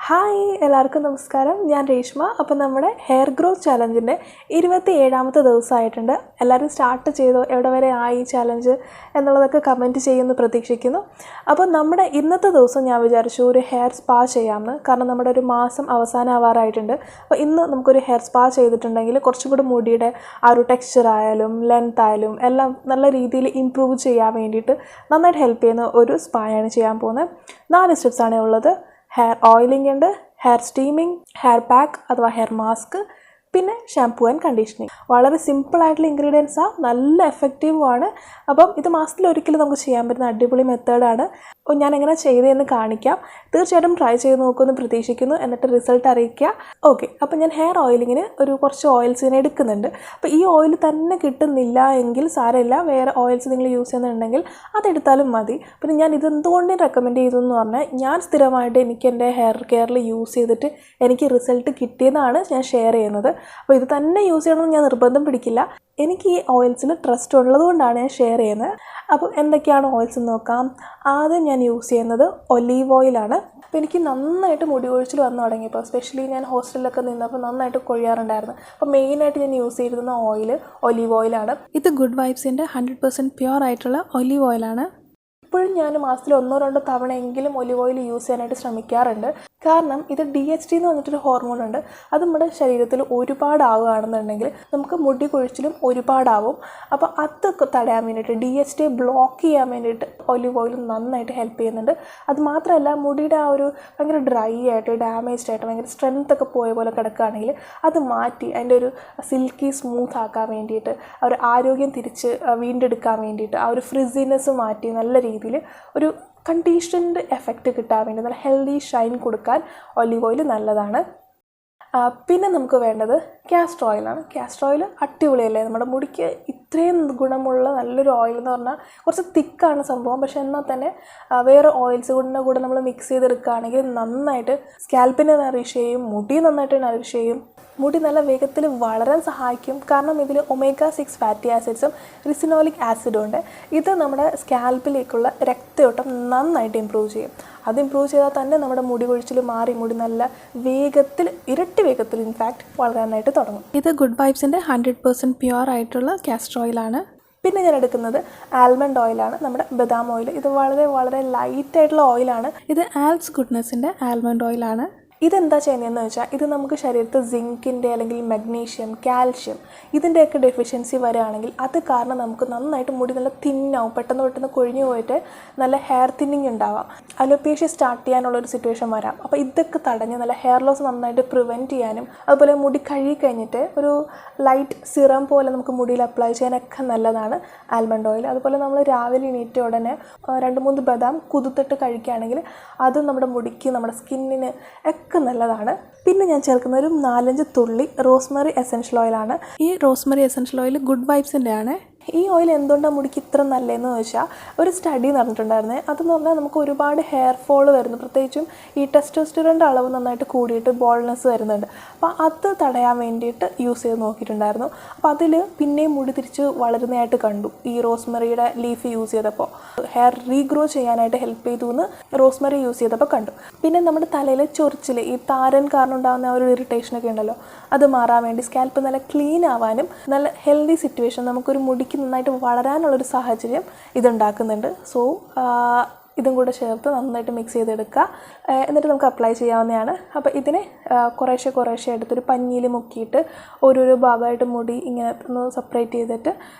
Hi എല്ലാവർക്കും നമസ്കാരം. ഞാൻ രേഷ്മ. അപ്പോൾ നമ്മുടെ ഹെയർ ഗ്രോത്ത് ചാലഞ്ചിൻ്റെ 27ാമത്തെ ദിവസമായിട്ടുണ്ട്. എല്ലാവരും സ്റ്റാർട്ട് ചെയ്തോ, എവിടെ വരെ ആയി ചാലഞ്ച് എന്നുള്ളതൊക്കെ കമൻറ്റ് ചെയ്യുമെന്ന് പ്രതീക്ഷിക്കുന്നു. അപ്പോൾ നമ്മുടെ ഇന്നത്തെ ദിവസം ഞാൻ വിചാരിച്ചു ഒരു ഹെയർ സ്പാ ചെയ്യാമെന്ന്. കാരണം നമ്മുടെ ഒരു മാസം അവസാനമാവാറായിട്ടുണ്ട്. അപ്പോൾ ഇന്ന് നമുക്കൊരു ഹെയർ സ്പാ ചെയ്തിട്ടുണ്ടെങ്കിൽ കുറച്ചും കൂടി മുടിയുടെ ആ ഒരു ടെക്സ്ചർ ആയാലും ലെങ്ത് ആയാലും എല്ലാം നല്ല രീതിയിൽ ഇമ്പ്രൂവ് ചെയ്യാൻ വേണ്ടിയിട്ട് നന്നായിട്ട് ഹെൽപ്പ് ചെയ്യുന്ന ഒരു സ്പായാണ് ചെയ്യാൻ പോകുന്നത്. 4 സ്റ്റെപ്സാണ് ഉള്ളത്. ഹെയർ ഓയിലിംഗ് ഉണ്ട്, ഹെയർ സ്റ്റീമിംഗ്, ഹെയർ പാക്ക് അഥവാ ഹെയർ മാസ്ക്, പിന്നെ ഷാംപൂ ആൻഡ് കണ്ടീഷനിങ്. വളരെ സിമ്പിളായിട്ടുള്ള ഇൻഗ്രീഡിയൻസാണ്, നല്ല എഫക്റ്റീവുമാണ്. അപ്പം ഇത് മാസത്തിലൊരിക്കലും നമുക്ക് ചെയ്യാൻ പറ്റുന്ന അടിപൊളി മെത്തേഡാണ്. അപ്പോൾ ഞാൻ എങ്ങനെ ചെയ്തതെന്ന് കാണിക്കാം. തീർച്ചയായിട്ടും ട്രൈ ചെയ്ത് നോക്കുമെന്ന് പ്രതീക്ഷിക്കുന്നു. എന്നിട്ട് റിസൾട്ട് അറിയിക്കുക. ഓക്കെ, അപ്പോൾ ഞാൻ ഹെയർ ഓയിലിങ്ങിന് കുറച്ച് ഓയിൽസ് ഇങ്ങനെ എടുക്കുന്നുണ്ട്. അപ്പോൾ ഈ ഓയിൽ തന്നെ കിട്ടുന്നില്ല എങ്കിൽ സാരമില്ല, വേറെ ഓയിൽസ് നിങ്ങൾ യൂസ് ചെയ്യുന്നുണ്ടെങ്കിൽ അതെടുത്താലും മതി. പിന്നെ ഞാൻ ഇതെന്തുകൊണ്ട് റെക്കമെൻഡ് ചെയ്തു എന്ന് പറഞ്ഞാൽ, ഞാൻ സ്ഥിരമായിട്ട് എനിക്ക് എൻ്റെ ഹെയർ കെയറിൽ യൂസ് ചെയ്തിട്ട് എനിക്ക് റിസൾട്ട് കിട്ടിയതാണ് ഞാൻ ഷെയർ ചെയ്യുന്നത്. അപ്പോൾ ഇത് തന്നെ യൂസ് ചെയ്യണമെന്ന് ഞാൻ നിർബന്ധം പിടിക്കില്ല. എനിക്ക് ഈ ഓയിൽസിൽ ട്രസ്റ്റ് ഉള്ളതുകൊണ്ടാണ് ഞാൻ ഷെയർ ചെയ്യുന്നത്. അപ്പോൾ എന്തൊക്കെയാണ് ഓയിൽസ് എന്ന് നോക്കാം. ആദ്യം ഞാൻ യൂസ് ചെയ്യുന്നത് ഒലീവ് ഓയിലാണ്. അപ്പോൾ എനിക്ക് നന്നായിട്ട് മുടി കൊഴിച്ചിൽ വന്നു തുടങ്ങിയപ്പോൾ, എസ്പെഷ്യലി ഞാൻ ഹോസ്റ്റലിലൊക്കെ നിന്നപ്പോൾ നന്നായിട്ട് കൊഴിയാറുണ്ടായിരുന്നു. അപ്പോൾ മെയിനായിട്ട് ഞാൻ യൂസ് ചെയ്തിരുന്ന ഓയിൽ ഒലീവ് ഓയിലാണ്. ഇത് ഗുഡ് വൈബ്സിൻ്റെ 100% പ്യുവർ ആയിട്ടുള്ള ഒലീവ് ഓയിലാണ്. ഇപ്പോഴും ഞാൻ മാസത്തിൽ 1-2 തവണയെങ്കിലും ഒലിവ് ഓയിൽ യൂസ് ചെയ്യാനായിട്ട് ശ്രമിക്കാറുണ്ട്. കാരണം ഇത് DHT എന്ന് പറഞ്ഞിട്ടൊരു ഹോർമോൺ ഉണ്ട്. അത് നമ്മുടെ ശരീരത്തിൽ ഒരുപാടാവുകയാണെന്നുണ്ടെങ്കിൽ നമുക്ക് മുടി കൊഴിച്ചിലും ഒരുപാടാവും. അപ്പോൾ അതൊക്കെ തടയാൻ വേണ്ടിയിട്ട്, DHT ബ്ലോക്ക് ചെയ്യാൻ വേണ്ടിയിട്ട് ഒലിവ് ഓയിൽ നന്നായിട്ട് ഹെൽപ്പ് ചെയ്യുന്നുണ്ട്. അത് മാത്രമല്ല, മുടിയുടെ ആ ഒരു ഭയങ്കര ഡ്രൈ ആയിട്ട് ഡാമേജ്ഡ് ആയിട്ട് ഭയങ്കര സ്ട്രെങ്ത് ഒക്കെ പോയ പോലെ കിടക്കുകയാണെങ്കിൽ അത് മാറ്റി അതിൻ്റെ ഒരു സിൽക്കി സ്മൂത്ത് ആക്കാൻ വേണ്ടിയിട്ട്, ആ ഒരു ആരോഗ്യം തിരിച്ച് വീണ്ടെടുക്കാൻ വേണ്ടിയിട്ട്, ആ ഒരു ഫ്രിസിനെസ് മാറ്റി നല്ല രീതിയിൽ ഒരു കണ്ടീഷൻഡ് എഫക്റ്റ് കിട്ടാൻ വേണ്ടി, നല്ല ഹെൽത്തി ഷൈൻ കൊടുക്കാൻ ഒലിവ് ഓയിൽ നല്ലതാണ്. പിന്നെ നമുക്ക് വേണ്ടത് കാസ്റ്റർ ഓയിലാണ്. കാസ്റ്റർ ഓയിൽ അടിപൊളിയല്ലേ, നമ്മുടെ മുടിക്ക് ഇത്രയും ഗുണമുള്ള നല്ലൊരു ഓയിൽ എന്ന് പറഞ്ഞാൽ കുറച്ച് തിക്കാണ് സംഭവം. പക്ഷേ എന്നാൽ തന്നെ വേറെ ഓയിൽസ് കൂടെ നമ്മൾ മിക്സ് ചെയ്തെടുക്കുകയാണെങ്കിൽ നന്നായിട്ട് സ്കാൽപ്പിനെ നറിഷ് ചെയ്യും, മുടി നന്നായിട്ട് നറിഷ് ചെയ്യും, മുടി നല്ല വേഗത്തിൽ വളരാൻ സഹായിക്കും. കാരണം ഇതിൽ omega-6 ഫാറ്റി ആസിഡ്സും റിസിനോളിക് ആസിഡും ഉണ്ട്. ഇത് നമ്മുടെ സ്കാൽപ്പിലേക്കുള്ള രക്തയോട്ടം നന്നായിട്ട് ഇമ്പ്രൂവ് ചെയ്യും. അത് ഇമ്പ്രൂവ് ചെയ്താൽ തന്നെ നമ്മുടെ മുടി കൊഴിച്ചിൽ മാറി മുടി നല്ല വേഗത്തിൽ, ഇരട്ടി വേഗത്തിൽ ഇൻഫാക്റ്റ് വളരാനായിട്ട് തുടങ്ങും. ഇത് ഗുഡ് വൈബ്സിൻ്റെ 100% പ്യുവർ ആയിട്ടുള്ള കാസ്റ്റർ ഓയിലാണ്. പിന്നെ ഞാൻ എടുക്കുന്നത് ആൽമണ്ട് ഓയിലാണ്, നമ്മുടെ ബദാം ഓയിൽ. ഇത് വളരെ വളരെ ലൈറ്റായിട്ടുള്ള ഓയിലാണ്. ഇത് ആൽസ് ഗുഡ്നെസ്സിൻ്റെ ആൽമണ്ട് ഓയിലാണ്. ഇതെന്താ ചെയ്യുന്നതെന്ന് വെച്ചാൽ, ഇത് നമുക്ക് ശരീരത്തിൽ സിങ്കിൻ്റെ അല്ലെങ്കിൽ മഗ്നീഷ്യം, കാൽഷ്യം ഇതിൻ്റെയൊക്കെ ഡെഫിഷ്യൻസി വരികയാണെങ്കിൽ അത് കാരണം നമുക്ക് നന്നായിട്ട് മുടി നല്ല തിന്നാവും, പെട്ടെന്ന് കൊഴിഞ്ഞു പോയിട്ട് നല്ല ഹെയർ തിന്നിങ് ഉണ്ടാവാം, അലോപേഷ്യ സ്റ്റാർട്ട് ചെയ്യാനുള്ളൊരു സിറ്റുവേഷൻ വരാം. അപ്പോൾ ഇതൊക്കെ തടഞ്ഞ് നല്ല ഹെയർ ലോസ് നന്നായിട്ട് പ്രിവെൻറ്റ് ചെയ്യാനും, അതുപോലെ മുടി കഴുകി കഴിഞ്ഞിട്ട് ഒരു ലൈറ്റ് സിറം പോലെ നമുക്ക് മുടിയിൽ അപ്ലൈ ചെയ്യാനൊക്കെ നല്ലതാണ് ആൽമണ്ട് ഓയിൽ. അതുപോലെ നമ്മൾ രാവിലെ എണീറ്റ ഉടനെ 2-3 ബദാം കുതിർത്തിട്ട് കഴിക്കുകയാണെങ്കിൽ അതും നമ്മുടെ മുടിക്ക്, നമ്മുടെ സ്കിന്നിന് ഒക്കെ നല്ലതാണ്. പിന്നെ ഞാൻ ചേർക്കുന്ന ഒരു 4-5 തുള്ളി റോസ്മറി എസൻഷ്യൽ ഓയിലാണ്. ഈ റോസ്മറി എസൻഷ്യൽ ഓയിൽ ഗുഡ് വൈബ്സിൻ്റെ ആണ്. ഈ ഓയിൽ എന്തുകൊണ്ടാണ് മുടിക്ക് ഇത്ര നല്ലതെന്ന് വെച്ചാൽ, ഒരു സ്റ്റഡി നടന്നിട്ടുണ്ടായിരുന്നേ. അതെന്ന് പറഞ്ഞാൽ നമുക്ക് ഒരുപാട് ഹെയർ ഫോൾ വരുന്നു, പ്രത്യേകിച്ചും ഈ ടെസ്റ്റോസ്റ്റെറോണിൻ്റെ അളവ് നന്നായിട്ട് കൂടിയിട്ട് ബോൾനെസ് വരുന്നുണ്ട്. അപ്പോൾ അത് തടയാൻ വേണ്ടിയിട്ട് യൂസ് ചെയ്ത് നോക്കിയിട്ടുണ്ടായിരുന്നു. അപ്പോൾ അതിൽ പിന്നെയും മുടി തിരിച്ച് വളരുന്നതായിട്ട് കണ്ടു ഈ റോസ്മറിയുടെ ലീഫ് യൂസ് ചെയ്തപ്പോൾ. ഹെയർ റീഗ്രോ ചെയ്യാനായിട്ട് ഹെൽപ്പ് ചെയ്തു എന്ന് റോസ്മറി യൂസ് ചെയ്തപ്പോൾ കണ്ടു. പിന്നെ നമ്മുടെ തലയിൽ ചൊറിച്ചിൽ, ഈ താരൻ കാരണം ഉണ്ടാകുന്ന ഒരു ഇറിറ്റേഷനൊക്കെ ഉണ്ടല്ലോ, അത് മാറാൻ വേണ്ടി, സ്കാൽപ്പ് നല്ല ക്ലീൻ ആവാനും നല്ല ഹെൽത്തി സിറ്റുവേഷൻ, നമുക്കൊരു മുടിക്ക് നന്നായിട്ട് വളരാനുള്ളൊരു സാഹചര്യം ഇതുണ്ടാക്കുന്നുണ്ട്. സോ ഇതും കൂടെ ചേർത്ത് നന്നായിട്ട് മിക്സ് ചെയ്തെടുക്കുക. എന്നിട്ട് നമുക്ക് അപ്ലൈ ചെയ്യാവുന്നതാണ്. അപ്പോൾ ഇതിനെ കുറേശ്ശെ എടുത്തൊരു പഞ്ഞിയിൽ മുക്കിയിട്ട് ഓരോരോ ഭാഗമായിട്ട് മുടി ഇങ്ങനെ ഒന്ന് സെപ്പറേറ്റ് ചെയ്തിട്ട്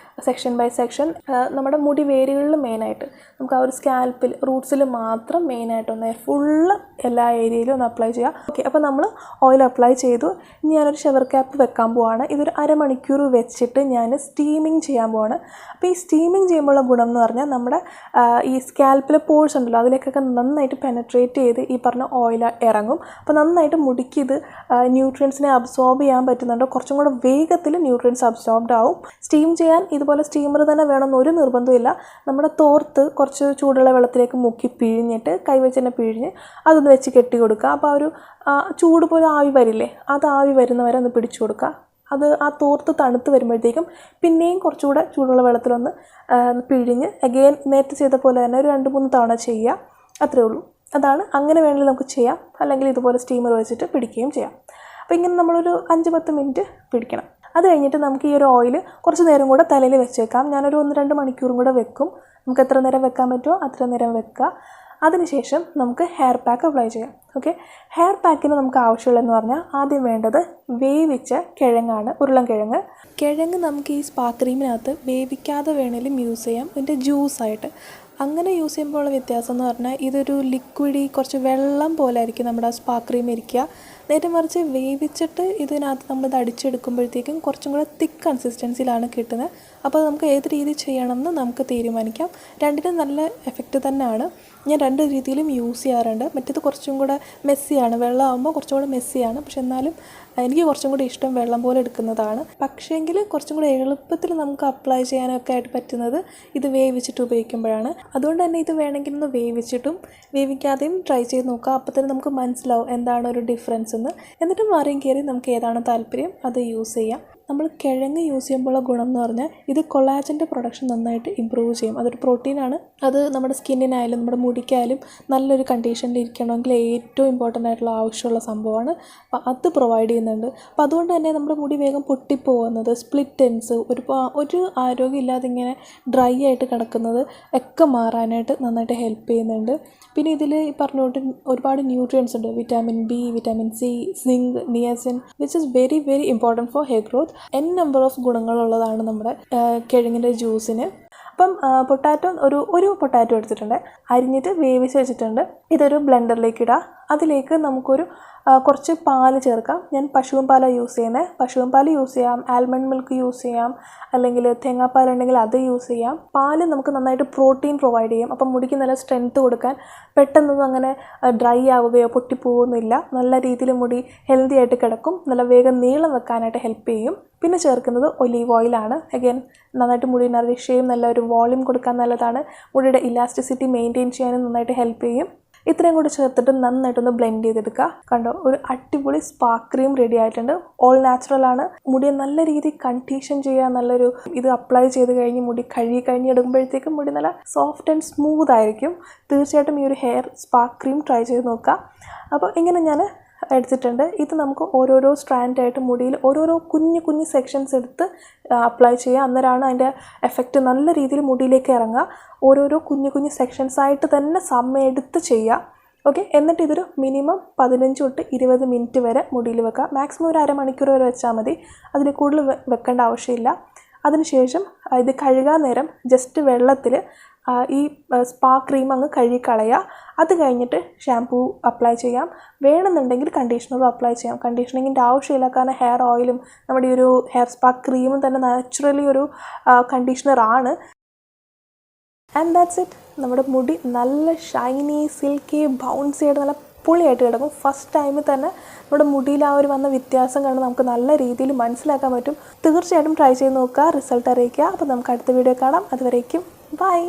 സെക്ഷൻ ബൈ സെക്ഷൻ നമ്മുടെ മുടി വേരുകളിൽ മെയിനായിട്ട് നമുക്ക് ആ ഒരു സ്കാൽപ്പിൽ, റൂട്ട്സിൽ മാത്രം മെയിനായിട്ടൊന്ന് ഫുള്ള് എല്ലാ ഏരിയയിലും ഒന്ന് അപ്ലൈ ചെയ്യുക. ഓക്കെ, അപ്പോൾ നമ്മൾ ഓയിൽ അപ്ലൈ ചെയ്തു. ഇനി ഞാനൊരു ഷവർ ക്യാപ്പ് വെക്കാൻ പോവാണ്. ഇതൊരു 1/2 മണിക്കൂർ വെച്ചിട്ട് ഞാൻ സ്റ്റീമിങ് ചെയ്യാൻ പോവാണ്. അപ്പോൾ ഈ സ്റ്റീമിങ് ചെയ്യുമ്പോഴുള്ള ഗുണം എന്ന് പറഞ്ഞാൽ, നമ്മുടെ ഈ സ്കാൽപ്പിലെ പോഴ്സ് ഉണ്ടല്ലോ അതിലേക്കൊക്കെ നന്നായിട്ട് പെനട്രേറ്റ് ചെയ്ത് ഈ പറഞ്ഞ ഓയിൽ ഇറങ്ങും. അപ്പോൾ നന്നായിട്ട് മുടിക്ക് ഇത് ന്യൂട്രിയൻസിനെ അബ്സോർബ് ചെയ്യാൻ പറ്റുന്നുണ്ട്. കുറച്ചും കൂടെ വേഗത്തിൽ ന്യൂട്രിയൻസ് അബ്സോർബ്ഡ് ആവും. സ്റ്റീം ചെയ്യാൻ ഇതുപോലെ സ്റ്റീമർ തന്നെ വേണമെന്ന് ഒരു നിർബന്ധമില്ല. നമ്മുടെ തോർത്ത് കുറച്ച് ചൂടുള്ള വെള്ളത്തിലേക്ക് മുക്കി പിഴിഞ്ഞിട്ട്, കൈവച്ച് തന്നെ പിഴിഞ്ഞ് അതൊന്ന് വെച്ച് കെട്ടി കൊടുക്കുക. അപ്പോൾ ആ ഒരു ചൂട് പോലെ ആവി വരില്ലേ, അത് ആവി വരുന്നവരെ ഒന്ന് പിടിച്ചു കൊടുക്കുക. അത് ആ തോർത്ത് തണുത്ത് വരുമ്പോഴത്തേക്കും പിന്നെയും കുറച്ചുകൂടെ ചൂടുള്ള വെള്ളത്തിലൊന്ന് പിഴിഞ്ഞ് അഗെയിൻ നേരത്തെ ചെയ്ത പോലെ തന്നെ ഒരു 2-3 തവണ ചെയ്യുക. അത്രേ ഉള്ളൂ. അതാണ്. അങ്ങനെ വേണമെങ്കിൽ നമുക്ക് ചെയ്യാം, അല്ലെങ്കിൽ ഇതുപോലെ സ്റ്റീമർ വെച്ചിട്ട് പിടിക്കുകയും ചെയ്യാം. അപ്പോൾ ഇങ്ങനെ നമ്മളൊരു 5-10 മിനിറ്റ് പിടിക്കണം. അത് കഴിഞ്ഞിട്ട് നമുക്ക് ഈ ഒരു ഓയിൽ കുറച്ച് നേരം കൂടെ തലയിൽ വെച്ചേക്കാം. ഞാനൊരു 1-2 മണിക്കൂറും കൂടെ വെക്കും. നമുക്ക് എത്ര നേരം വെക്കാൻ പറ്റുമോ അത്ര നേരം വെക്കുക. അതിനുശേഷം നമുക്ക് ഹെയർ പാക്ക് അപ്ലൈ ചെയ്യാം. ഓക്കെ, ഹെയർ പാക്കിന് നമുക്ക് ആവശ്യമുള്ളതെന്ന് പറഞ്ഞാൽ ആദ്യം വേണ്ടത് വേവിച്ച കിഴങ്ങാണ്, ഉരുളൻകിഴങ്ങ്. കിഴങ്ങ് നമുക്ക് ഈ സ്പാ ക്രീമിനകത്ത് വേവിക്കാതെ വേണമെങ്കിലും യൂസ് ചെയ്യാം, ഇതിൻ്റെ ജ്യൂസായിട്ട്. അങ്ങനെ യൂസ് ചെയ്യുമ്പോൾ ഉള്ള വ്യത്യാസം എന്ന് പറഞ്ഞാൽ ഇതൊരു ലിക്വിഡി കുറച്ച് വെള്ളം പോലെ ആയിരിക്കും നമ്മുടെ സ്പാ ക്രീം ഇരിക്കുക. നേരെ മറിച്ച് വേവിച്ചിട്ട് ഇതിനകത്ത് നമ്മളിത് അടിച്ചെടുക്കുമ്പോഴത്തേക്കും കുറച്ചും കൂടെ തിക്ക് കൺസിസ്റ്റൻസിയിലാണ് കിട്ടുന്നത്. അപ്പോൾ നമുക്ക് ഏത് രീതി ചെയ്യണമെന്ന് നമുക്ക് തീരുമാനിക്കാം. രണ്ടിനും നല്ല എഫക്റ്റ് തന്നെയാണ്. ഞാൻ 2 രീതിയിലും യൂസ് ചെയ്യാറുണ്ട്. മറ്റേത് കുറച്ചും കൂടെ മെസ്സിയാണ്, വെള്ളമാകുമ്പോൾ കുറച്ചും കൂടെ മെസ്സിയാണ്. പക്ഷെ എന്നാലും എനിക്ക് കുറച്ചും കൂടി ഇഷ്ടം വെള്ളം പോലെ എടുക്കുന്നതാണ്. പക്ഷേങ്കിൽ കുറച്ചും കൂടെ എളുപ്പത്തിൽ നമുക്ക് അപ്ലൈ ചെയ്യാനൊക്കെ ആയിട്ട് പറ്റുന്നത് ഇത് വേവിച്ചിട്ട് ഉപയോഗിക്കുമ്പോഴാണ്. അതുകൊണ്ട് തന്നെ ഇത് വേണമെങ്കിൽ ഒന്ന് വേവിച്ചിട്ടും വേവിക്കാതെയും ട്രൈ ചെയ്ത് നോക്കുക. അപ്പോൾ തന്നെ നമുക്ക് മനസ്സിലാവും എന്താണ് ഒരു ഡിഫറൻസ് എന്ന്. എന്നിട്ട് മാറിയും കയറി നമുക്ക് ഏതാണ് താല്പര്യം അത് യൂസ് ചെയ്യാം. നമ്മൾ കിഴങ്ങ് യൂസ് ചെയ്യുമ്പോഴുള്ള ഗുണം എന്ന് പറഞ്ഞാൽ ഇത് കൊളാജൻ്റെ പ്രൊഡക്ഷൻ നന്നായിട്ട് ഇമ്പ്രൂവ് ചെയ്യും. അതൊരു പ്രോട്ടീനാണ്. അത് നമ്മുടെ സ്കിന്നിനായാലും നമ്മുടെ മുടിക്കായാലും നല്ലൊരു കണ്ടീഷനിൽ ഇരിക്കണമെങ്കിൽ ഏറ്റവും ഇമ്പോർട്ടൻ്റ് ആയിട്ടുള്ള ആവശ്യമുള്ള സംഭവമാണ്. അപ്പോൾ അത് പ്രൊവൈഡ് ചെയ്യുന്നുണ്ട്. അപ്പോൾ അതുകൊണ്ട് തന്നെ നമ്മുടെ മുടി വേഗം പൊട്ടിപ്പോകുന്നത്, സ്പ്ലിറ്റ് എൻഡ്സ്, ഒരു ആരോഗ്യമില്ലാതെ ഇങ്ങനെ ഡ്രൈ ആയിട്ട് കിടക്കുന്നത് ഒക്കെ മാറാനായിട്ട് നന്നായിട്ട് ഹെൽപ്പ് ചെയ്യുന്നുണ്ട്. പിന്നെ ഇതിൽ ഈ പറഞ്ഞുകൊണ്ട് ഒരുപാട് ന്യൂട്രിയൻസ് ഉണ്ട്. Vitamin B, vitamin C, zinc, niacin, which is very very important for hair growth. Number of ഗുണങ്ങളുള്ളതാണ് നമ്മുടെ കിഴങ്ങിൻ്റെ ജ്യൂസിന്. അപ്പം പൊട്ടാറ്റോ ഒരു പൊട്ടാറ്റോ എടുത്തിട്ടുണ്ട്, അരിഞ്ഞിട്ട് വേവിച്ച് വെച്ചിട്ടുണ്ട്. ഇതൊരു ബ്ലെൻഡറിലേക്ക് ഇടാം. അതിലേക്ക് നമുക്കൊരു കുറച്ച് പാൽ ചേർക്കാം. ഞാൻ പശുവിൻ പാലാണ് യൂസ് ചെയ്യുന്നത്. പശുവിൻ പാൽ യൂസ് ചെയ്യാം, ആൽമണ്ട് മിൽക്ക് യൂസ് ചെയ്യാം, അല്ലെങ്കിൽ തേങ്ങാപ്പാലുണ്ടെങ്കിൽ അത് യൂസ് ചെയ്യാം. പാൽ നമുക്ക് നന്നായിട്ട് പ്രോട്ടീൻ പ്രൊവൈഡ് ചെയ്യും. അപ്പം മുടിക്ക് നല്ല സ്ട്രെങ്ത്ത് കൊടുക്കാൻ, പെട്ടെന്നൊന്നും അങ്ങനെ ഡ്രൈ ആവുകയോ പൊട്ടിപ്പോവുന്നില്ല. നല്ല രീതിയിൽ മുടി ഹെൽത്തി ആയിട്ട് കിടക്കും. നല്ല വേഗം നീളം വെക്കാനായിട്ട് ഹെൽപ്പ് ചെയ്യും. പിന്നെ ചേർക്കുന്നത് ഒലീവ് ഓയിലാണ്. അഗൈൻ നന്നായിട്ട് മുടി നറിഷ് ചെയ്യും, നല്ലൊരു വോളിയം കൊടുക്കാൻ നല്ലതാണ്. മുടിയുടെ ഇലാസ്റ്റിസിറ്റി മെയിൻറ്റെയിൻ ചെയ്യാനും നന്നായിട്ട് ഹെൽപ്പ് ചെയ്യും. ഇത്രയും കൂടി ചേർത്തിട്ട് നന്നായിട്ടൊന്ന് ബ്ലെൻഡ് ചെയ്തെടുക്കുക. കണ്ടോ, ഒരു അടിപൊളി സ്പാ ക്രീം റെഡി ആയിട്ടുണ്ട്. ഓൾ നാച്ചുറലാണ്. മുടിയെ നല്ല രീതിയിൽ കണ്ടീഷൻ ചെയ്യുക. നല്ലൊരു ഇത് അപ്ലൈ ചെയ്ത് കഴിഞ്ഞ് മുടി കഴിഞ്ഞെടുക്കുമ്പോഴത്തേക്കും മുടി നല്ല സോഫ്റ്റ് ആൻഡ് സ്മൂത്ത് ആയിരിക്കും. തീർച്ചയായിട്ടും ഈ ഒരു ഹെയർ സ്പാ ക്രീം ട്രൈ ചെയ്ത് നോക്കുക. അപ്പോൾ ഇങ്ങനെ ഞാൻ എടുത്തിട്ടുണ്ട്. ഇത് നമുക്ക് ഓരോരോ സ്ട്രാൻഡായിട്ട് മുടിയിൽ ഓരോരോ കുഞ്ഞു സെക്ഷൻസ് എടുത്ത് അപ്ലൈ ചെയ്യുക. അന്നേരമാണ് അതിൻ്റെ എഫക്റ്റ് നല്ല രീതിയിൽ മുടിയിലേക്ക് ഇറങ്ങുക. ഓരോരോ കുഞ്ഞു സെക്ഷൻസായിട്ട് തന്നെ സമയം എടുത്ത് ചെയ്യുക. ഓക്കെ, എന്നിട്ട് ഇതൊരു മിനിമം 15 തൊട്ട് 20 മിനിറ്റ് വരെ മുടിയിൽ വെക്കുക. മാക്സിമം ഒരു അരമണിക്കൂർ വരെ വെച്ചാൽ മതി. അതിൽ കൂടുതൽ വെക്കേണ്ട ആവശ്യമില്ല. അതിനുശേഷം ഇത് കഴുകാൻ നേരം ജസ്റ്റ് വെള്ളത്തിൽ ഈ സ്പാ ക്രീം അങ്ങ് കഴുകിക്കളയുക. അത് കഴിഞ്ഞിട്ട് ഷാംപൂ അപ്ലൈ ചെയ്യാം. വേണമെന്നുണ്ടെങ്കിൽ കണ്ടീഷണറും അപ്ലൈ ചെയ്യാം. കണ്ടീഷനിങ്ങിൻ്റെ ആവശ്യമില്ല, കാരണം ഹെയർ ഓയിലും നമ്മുടെ ഈ ഒരു ഹെയർ സ്പാ ക്രീമും തന്നെ നാച്ചുറലി ഒരു കണ്ടീഷണറാണ്. And that's it. നമ്മുടെ മുടി നല്ല ഷൈനി, സിൽക്കി, ബൗൺസി ആയിട്ട് നല്ല പൊളിയായിട്ട് കിടക്കും. ഫസ്റ്റ് ടൈമിൽ തന്നെ നമ്മുടെ മുടിയിൽ ആ ഒരു വന്ന വ്യത്യാസം കണ്ട് നമുക്ക് നല്ല രീതിയിൽ മനസ്സിലാക്കാൻ പറ്റും. തീർച്ചയായിട്ടും ട്രൈ ചെയ്ത് നോക്കുക, റിസൾട്ട് അറിയിക്കുക. അപ്പോൾ നമുക്ക് അടുത്ത വീഡിയോ കാണാം. അതുവരേക്കും ബൈ.